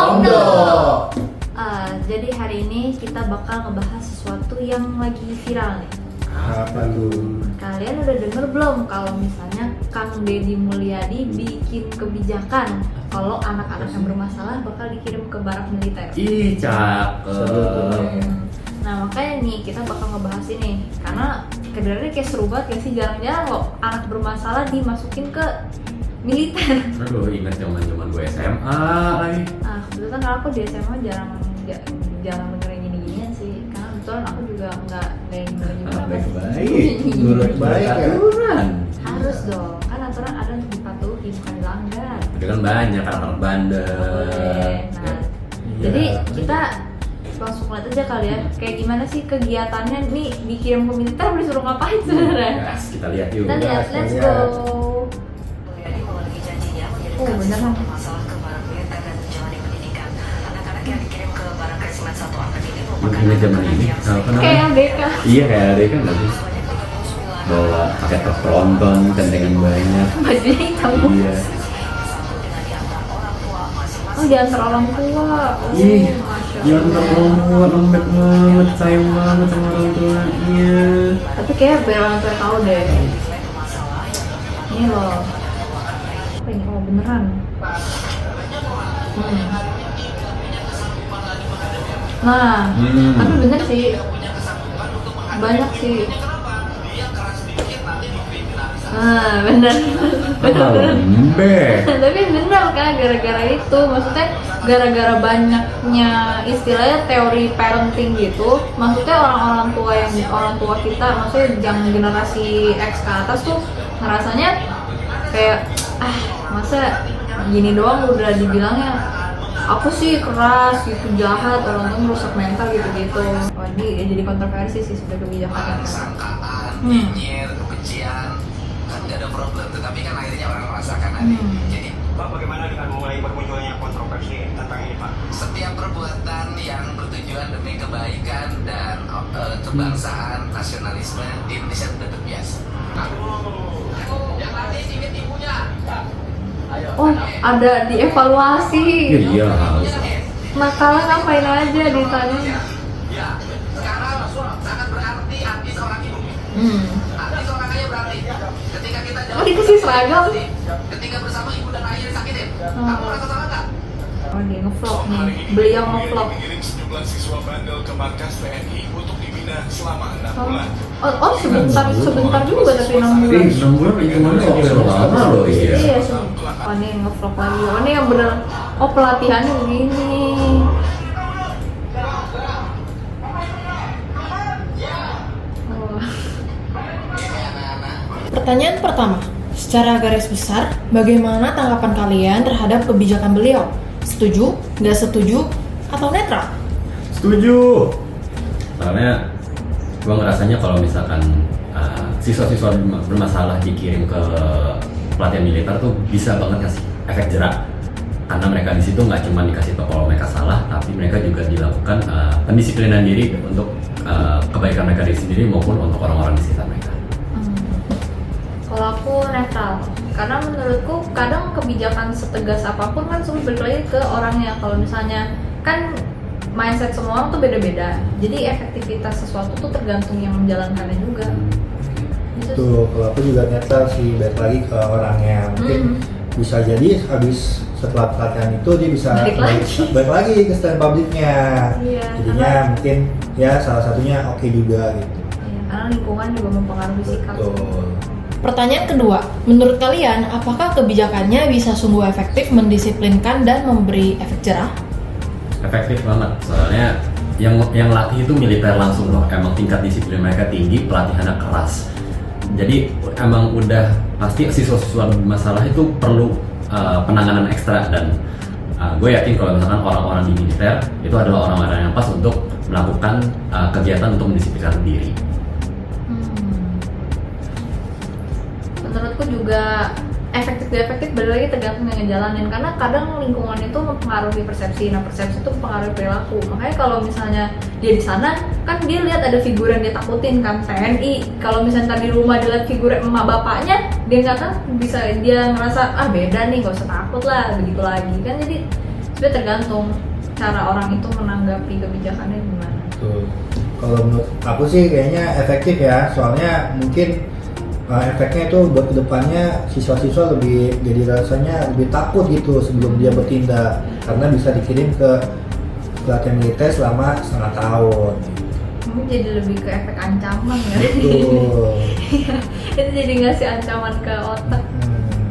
Omdo. Jadi hari ini kita bakal ngebahas sesuatu yang lagi viral nih. Apa tuh? Kalian udah denger belum kalau misalnya Kang Deddy Mulyadi bikin kebijakan kalau anak-anak yang bermasalah bakal dikirim ke barak militer? Ih, cakep. Nah makanya nih kita bakal ngebahas ini karena kedengarannya kayak seru banget ya sih, jarang-jarang loh anak bermasalah dimasukin ke militer. Aduh, ingat zaman gue SMA lagi. Nah kebetulan aku di SMA jarang dengerin gini-ginian sih, karena kebetulan aku juga nggak yang denger gimana. Baik-baik. Nurut baik ya. Aturan. Harus dong, kan aturan ada untuk dipatuhi bukan dilanggar. Ada kan banyak anak bandel. Boleh. Nah, jadi kita langsung lihat aja kali ya, kayak gimana sih kegiatannya nih dikirim ke militer, disuruh ngapain sebenarnya? Gas, kita lihat yuk. Kita lihat, let's go. Oh beneran. Mungkin zaman ini, apa namanya? Kayak BK. Iya, kayak ada kan nggak sih? Bawa pakai truk tronton, kentengan banyak. Bajunya hitam. Iya. Oh diantar orang tua. Oh, Ih, Masya jangan Allah. terlalu lembek banget, sayang banget sama orang tuanya. Tapi kayak biar orang tua tahu deh. Ini loh. Apa ini? Oh beneran. Nah, tapi bener sih. Banyak sih. Nah, bener. Lembek. Tapi bener kan gara-gara itu, maksudnya gara-gara banyaknya istilahnya teori parenting gitu, maksudnya orang tua kita, maksudnya yang generasi X ke atas tuh ngerasanya kayak masa gini doang udah dibilangnya aku sih keras gitu, jahat, orang tuh merusak mental gitu-gitu. Wah ini ya jadi kontroversi sih sebagai kebijakan. Nyinyir, kebencian, kan gak ada problem, tetapi kan akhirnya orang merasakan ada. Jadi, Pak, bagaimana dengan mulai bermunculnya kontroversi tentang ini, Pak? setiap perbuatan yang bertujuan demi kebaikan dan kebangsaan, nasionalisme di Indonesia sudah terbiasa. Yang tadi ingat ibunya. Oh ada dievaluasi. Iya, harus. Nakalnya ngapain aja ditanya. Ya, sekarang sangat berarti arti seorang ibu. Arti seorang ayah berarti ketika kita Oh dikasih seragam. ketika bersama ibu dan ayah disakitin, kamu merasa salah nggak? Oh dia ngevlog nih, beliau ngevlog. Mengirim sejumlah siswa bandel ke markas TNI untuk dibina selama 6 bulan. Oh sebentar juga tapi 6 bulan. 6 bulan hitungannya waktu yang lama loh. Iya. Iya sebentar. Oh ini ngevlog lagi. Oh ini yang bener. Oh pelatihannya begini. Oh. Pertanyaan pertama, secara garis besar, bagaimana tanggapan kalian terhadap kebijakan beliau? Setuju, nggak setuju, atau netral? Setuju. Soalnya gue ngerasanya kalau misalkan siswa-siswa bermasalah dikirim ke pelatihan militer tuh bisa banget kasih efek jerak, karena mereka di situ nggak cuma dikasih tahu kalau mereka salah, tapi mereka juga dilakukan pendisiplinan diri untuk kebaikan mereka diri sendiri maupun untuk orang-orang di sekitar mereka. Kalau aku netral, karena menurutku kadang kebijakan setegas apapun kan selalu balik lagi ke orangnya. Kalau misalnya kan mindset semua orang tuh beda-beda, jadi efektivitas sesuatu tuh tergantung yang menjalankannya juga. Tuh, kalau aku juga netral sih, balik lagi ke orangnya. Mungkin bisa jadi habis setelah pelatihan itu dia bisa balik lagi ke stand publiknya. Iya, Jadinya mungkin ya salah satunya oke juga gitu. Iya, karena lingkungan juga mempengaruhi sikap. Betul. Pertanyaan kedua, menurut kalian apakah kebijakannya bisa sungguh efektif mendisiplinkan dan memberi efek jerah? Efektif banget, soalnya yang latih itu militer langsung loh, emang tingkat disiplin mereka tinggi, pelatihannya keras. Jadi emang udah pasti siswa-siswa bermasalah itu perlu penanganan ekstra, dan gue yakin kalau misalkan orang-orang di militer itu adalah orang-orang yang pas untuk melakukan kegiatan untuk mendisiplinkan diri. Menurutku juga efektif gak efektif balik lagi tergantung yang ngejalanin, karena kadang lingkungan itu mempengaruhi persepsi. Nah persepsi itu mempengaruhi perilaku. Makanya kalau misalnya dia di sana kan dia lihat ada figur yang dia takutin kan, TNI. Kalau misalnya tadi di rumah dia lihat figur emak bapaknya, dia nggak bisa, dia ngerasa beda nih, gak usah takut lah, begitu lagi kan. Jadi Tapi tergantung cara orang itu menanggapi kebijakannya gimana. Tuh. Kalau menurut aku sih kayaknya efektif ya, soalnya mungkin efeknya itu buat kedepannya siswa-siswa lebih jadi rasanya lebih takut gitu sebelum dia bertindak, karena bisa dikirim ke pelatihan militer selama setengah tahun. Mungkin jadi lebih ke efek ancaman ya. Betul. Itu jadi ngasih ancaman ke otak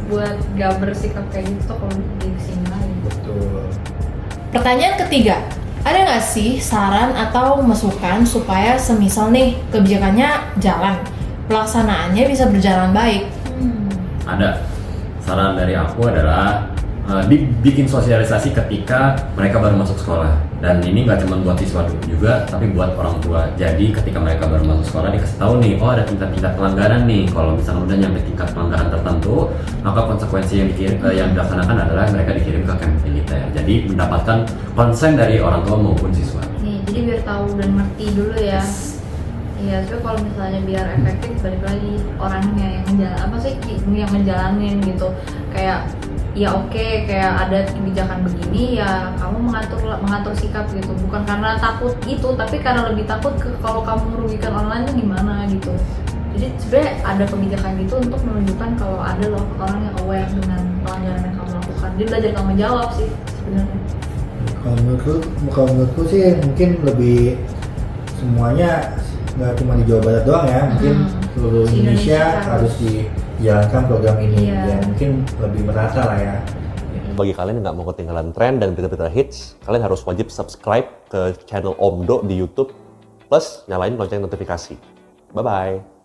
buat gak bersikap kayak gitu kalau di sini lagi. Betul. Pertanyaan ketiga, ada nggak sih saran atau masukan supaya semisal nih kebijakannya jalan, pelaksanaannya bisa berjalan baik? Ada. Saran dari aku adalah dibikin sosialisasi ketika mereka baru masuk sekolah, dan ini nggak cuma buat siswa juga tapi buat orang tua. Jadi ketika mereka baru masuk sekolah dikasih tahu nih, oh ada tingkat-tingkat pelanggaran nih. Kalau misalnya udah nyampe tingkat pelanggaran tertentu, maka konsekuensi yang dilaksanakan adalah mereka dikirim ke camp militer. Jadi mendapatkan konsen dari orang tua maupun siswa. Nih, jadi biar tahu dan ngerti dulu ya. Iya, tapi kalau misalnya biar efektif balik lagi orangnya yang ngejalanin gitu. Kayak ya oke, kayak ada kebijakan begini ya kamu mengatur sikap gitu, bukan karena takut itu tapi karena lebih takut ke kalau kamu merugikan orang lain gimana gitu. Jadi sebenarnya ada kebijakan gitu untuk menunjukkan kalau ada loh orang yang aware dengan pelanggaran yang kamu lakukan. Dia belajar tanggung jawab sih sebenarnya. Kalau menurutku sih mungkin lebih semuanya nggak cuma di Jawa Barat doang ya, mungkin seluruh Indonesia harus dijalankan program ini. Iya. Ya mungkin lebih merata lah ya. Bagi kalian yang nggak mau ketinggalan tren dan berita-berita hits, kalian harus wajib subscribe ke channel Omdo di YouTube, plus nyalain lonceng notifikasi. Bye-bye!